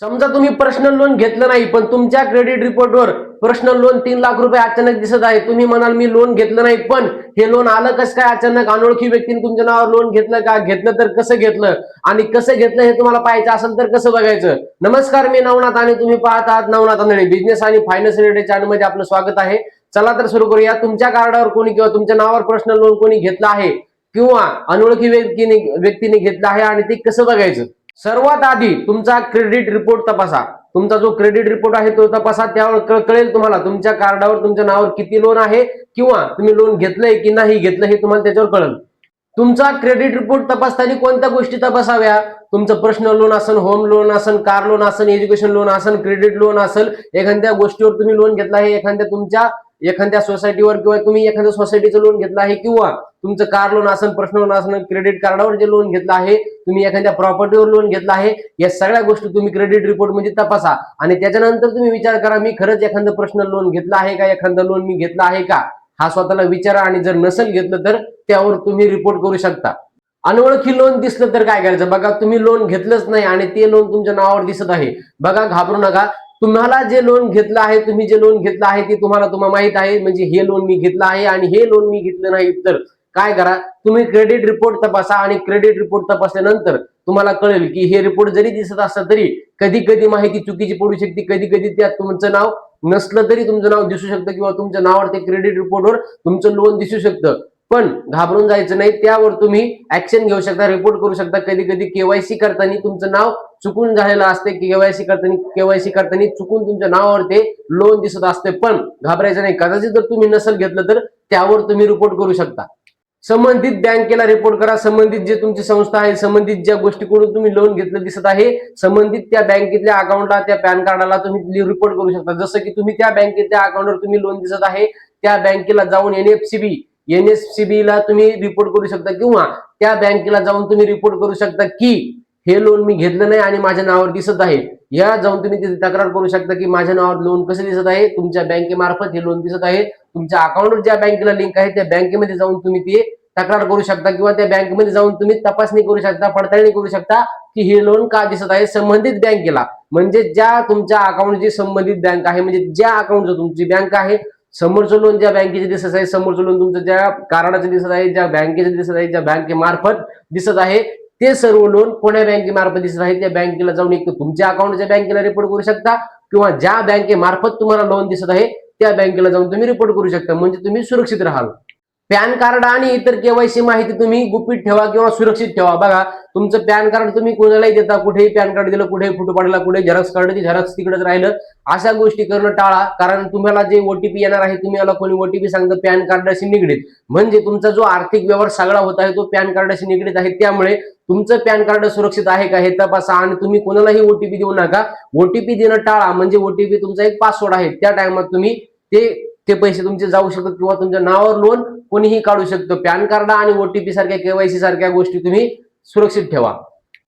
समजा तुम्ही personal loan घेतलं नाही, पण तुमच्या क्रेडिट रिपोर्टवर पर्सनल लोन 3 लाख रुपये अचानक दिसत आहे. तुम्ही म्हणाल मी लोन घेतलं नाही, पण हे लोन आलं कसं काय अचानक? अनोळखी व्यक्तीने तुमच्या नावावर लोन घेतलं का? घेतलं तर कसं घेतलं आणि कसं घेतलं हे तुम्हाला पाहायचं असेल तर कसं बघायचं? नमस्कार, मी नवनाथ आणि तुम्ही पाहत आहात नवनाथ आंधळे. बिझनेस आणि फायनान्स रिलेटेड चॅनलमध्ये आपलं स्वागत आहे. चला तर सुरू करूया. तुमच्या कार्डावर कोणी किंवा तुमच्या नावावर पर्सनल लोन कोणी घेतलं आहे किंवा अनोळखी व्यक्तीने घेतलं आहे आणि ते कसं बघायचं? सर्वात आधी तुमचा क्रेडिट रिपोर्ट तपासा. तुमचा जो क्रेडिट रिपोर्ट आहे तो तपासा. त्यावर कळेल तुम्हाला तुमच्या कार्डावर तुमच्या नावावर किती लोन आहे किंवा तुम्ही लोन घेतलंय की नाही घेतलं हे तुम्हाला त्याच्यावर कळेल. तुमचा क्रेडिट रिपोर्ट तपासताना कोणत्या गोष्टी तपासाव्या? तुमचं पर्सनल लोन असेल, होम लोन असेल, कार लोन असेल, एज्युकेशन लोन असेल, क्रेडिट लोन असेल, एखाद्या गोष्टीवर तुम्ही लोन घेतला आहे, एखाद्या सोसायटीवर किंवा तुम्ही एखाद्या सोसायटीचं लोन घेतलं आहे किंवा तुमचं कार लोन असेल, पर्सनल लोन असेल, क्रेडिट कार्डावर जे लोन घेतलं आहे, तुम्ही एखाद्या प्रॉपर्टीवर लोन घेतलं आहे, या सगळ्या गोष्टी तुम्ही क्रेडिट रिपोर्ट मध्ये तपासा आणि त्याच्यानंतर तुम्ही विचार करा मी खरंच एखादं पर्सनल लोन घेतलं आहे का, एखादं लोन मी घेतलं आहे का, हा स्वतःला विचारा आणि जर नसेल घेतलं तर त्यावर तुम्ही रिपोर्ट करू शकता. अनोळखी लोन दिसलं तर काय करायचं? बघा, तुम्ही लोन घेतलंच नाही आणि ते लोन तुमच्या नावावर दिसत आहे. बघा, घाबरू नका. तुम्हाला जे लोन घेतलं आहे, तुम्ही जे लोन घेतलं आहे ते तुम्हाला माहित आहे, म्हणजे हे लोन मी घेतलं आहे आणि हे लोन मी घेतलं नाही. तर काय करा, तुम्ही क्रेडिट रिपोर्ट तपासा आणि क्रेडिट रिपोर्ट तपासल्यानंतर तुम्हाला कळेल की हे रिपोर्ट जरी दिसत असलं तरी कधी कधी माहिती चुकीची पडू शकते, कधी कधी त्यात तुमचं नाव नसलं तरी तुमचं नाव दिसू शकतं किंवा तुमच्या नावावर ते क्रेडिट रिपोर्टवर तुमचं लोन दिसू शकतं. पण घाबरून जायचं नाही, त्यावर तुम्ही ऍक्शन घेऊ शकता, रिपोर्ट करू शकता. कधी कधी केवायसी करताना तुमचं नाव चुकून झालेलं असते, केवायसी करताना चुकून तुमच्या नावावर ते लोन दिसत असते. पण घाबरायचं नाही, कदाचित जर तुम्ही नसेल घेतलं तर त्यावर तुम्ही रिपोर्ट करू शकता. संबंधित बँकेला रिपोर्ट करा. संबंधित जे तुमची संस्था आहे, संबंधित ज्या गोष्टीकडून तुम्ही लोन घेतलं दिसत आहे, संबंधित त्या बँकेतल्या अकाउंटला, त्या पॅन कार्डाला तुम्ही रिपोर्ट करू शकता. जसं की तुम्ही त्या बँकेतल्या अकाउंटवर तुम्ही लोन दिसत आहे, त्या बँकेला जाऊन एनएफसीबी ला तुम्ही रिपोर्ट करू शकता किंवा त्या बँकेला जाऊन तुम्ही रिपोर्ट करू शकता की हे लोन मी घेतलं नाही आणि माझ्या नावावर दिसत आहे. या जाऊन तुम्ही तिथे तक्रार करू शकता की माझ्या नावावर लोन कसं दिसत आहे, तुमच्या बँकेमार्फत हे लोन दिसत आहे. तुमच्या अकाउंटवर ज्या बँकेला लिंक आहे त्या बँकेमध्ये जाऊन तुम्ही ते तक्रार करू शकता किंवा त्या बँकेमध्ये जाऊन तुम्ही तपासणी करू शकता, पडताळणी करू शकता की हे लोन का दिसत आहे संबंधित बँकेला. म्हणजे ज्या तुमच्या अकाउंटची संबंधित बँक आहे, म्हणजे ज्या अकाउंटचं तुमची बँक आहे, समोरचं लोन ज्या बँकेचे दिसत आहे, समोरचं लोन तुमचं ज्या कार्डाचं दिसत आहे, ज्या बँकेचे दिसत आहे, ज्या बँकेमार्फत दिसत आहे, ते सर्व लोन कोण्या बँकेमार्फत दिसत आहे त्या बँकेला जाऊन एक तुमच्या अकाउंटच्या बँकेला रिपोर्ट करू शकता किंवा ज्या बँकेमार्फत तुम्हाला लोन दिसत आहे त्या बँकेला जाऊन तुम्ही रिपोर्ट करू शकता. म्हणजे तुम्ही सुरक्षित राहाल. पॅन कार्ड आणि इतर केवायसी माहिती तुम्ही गुपित ठेवा किंवा सुरक्षित ठेवा. बघा, तुमचं पॅन कार्ड तुम्ही कोणालाही देता, कुठेही पॅन कार्ड दिलं, कुठेही फोटो पाडला, कुठे झेरॉक्स काढली, झेरॉक्स तिकडेच राहिलं, अशा गोष्टी करणं टाळा. कारण तुम्हाला जे ओटीपी येणार आहे, तुम्ही याला कोणी ओटीपी सांगतं पॅन कार्डाशी निगडीत, म्हणजे तुमचा जो आर्थिक व्यवहार सगळा होत आहे तो पॅन कार्डाशी निगडीत आहे. त्यामुळे तुमचं पॅन कार्ड सुरक्षित आहे का हे तपासा आणि तुम्ही कोणालाही ओटीपी देऊ नका. ओटीपी देणं टाळा, म्हणजे ओटीपी तुमचा एक पासवर्ड आहे, त्या टाइमात तुम्ही ते पैसे तुमचे जाऊ शकतात किंवा तुमच्या नावावर लोन कोणीही काढू शकतो. पॅन कार्ड आणि ओटीपी सारख्या केवायसी सारख्या गोष्टी तुम्ही सुरक्षित ठेवा.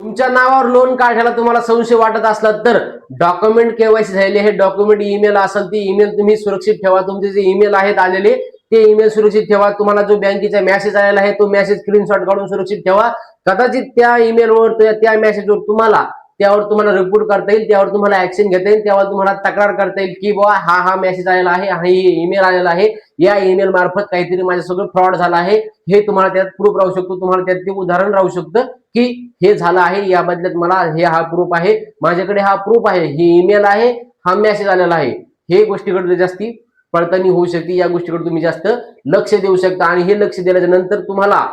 तुमच्या नावावर लोन काढायला तुम्हाला संशय वाटत असला तर डॉक्युमेंट केवायसी झालेले हे डॉक्युमेंट ईमेल असेल ती ईमेल तुम्ही सुरक्षित ठेवा. तुमचे जे ईमेल आहेत आलेले ते ईमेल सुरक्षित ठेवा. तुम्हाला जो बँकेचा मेसेज आलेला आहे तो मेसेज स्क्रीनशॉट काढून सुरक्षित ठेवा. कदाचित त्या ईमेलवर त्या मेसेजवर त्यावर तुम्हाला रिपोर्ट करता येईल, त्यावर तुम्हाला ऍक्शन घेता येईल, त्यावर तुम्हाला तक्रार करता येईल की बाबा हा मेसेज आलेला आहे, हा ईमेल आलेला आहे, या ईमेल मार्फत काहीतरी माझ्यासोबत फ्रॉड झाला आहे, हे तुम्हाला त्यात प्रूफ राहू शकतो. तुम्हाला त्यात ते उदाहरण राहू शकतं की हे झालं आहे, या बदल्यात मला हा प्रूफ आहे, माझ्याकडे हा प्रूफ आहे, ही ईमेल आहे, हा मेसेज आलेला आहे. हे गोष्टीकडे जास्ती पडताळणी होऊ शकते. या गोष्टीकडे तुम्ही जास्त लक्ष देऊ शकता आणि हे लक्ष दिल्याच्या नंतर तुम्हाला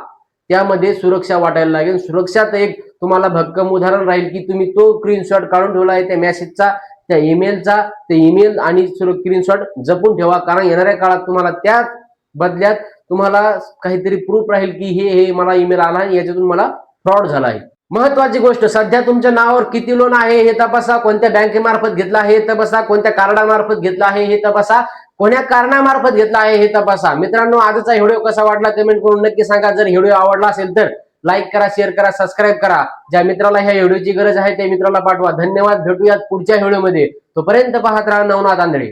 त्यामध्ये सुरक्षा वाटायला लागेल. सुरक्षात एक तुम्हाला भक्कम उदाहरण राहील की तुम्ही तो स्क्रीनशॉट काढून ठेवला आहे त्या मेसेजचा, त्या ईमेलचा, ते ईमेल आणि स्क्रीनशॉट जपून ठेवा. कारण येणाऱ्या काळात तुम्हाला त्या बदल्यात तुम्हाला काहीतरी प्रूफ राहील की हे मला ईमेल आला आणि याच्यातून मला फ्रॉड झाला आहे. महत्वाची गोष्ट, सध्या तुमच्या नावावर किती लोन आहे हे तपासा, कोणत्या बँकेमार्फत घेतला आहे हे तपासा, कोणत्या कार्डामार्फत घेतला आहे हे तपासा, कोण्या कारणामार्फत घेतला आहे हे तपासा. मित्रांनो, आजचा व्हिडिओ कसा वाटला कमेंट करून नक्की सांगा. जर व्हिडिओ आवडला असेल तर लाईक करा, शेअर करा, सबस्क्राईब करा. ज्या मित्राला ह्या व्हिडिओची गरज आहे त्या मित्राला पाठवा. धन्यवाद. भेटूयात पुढच्या व्हिडिओमध्ये. तोपर्यंत पाहत राहा नवनाथ आंधळे.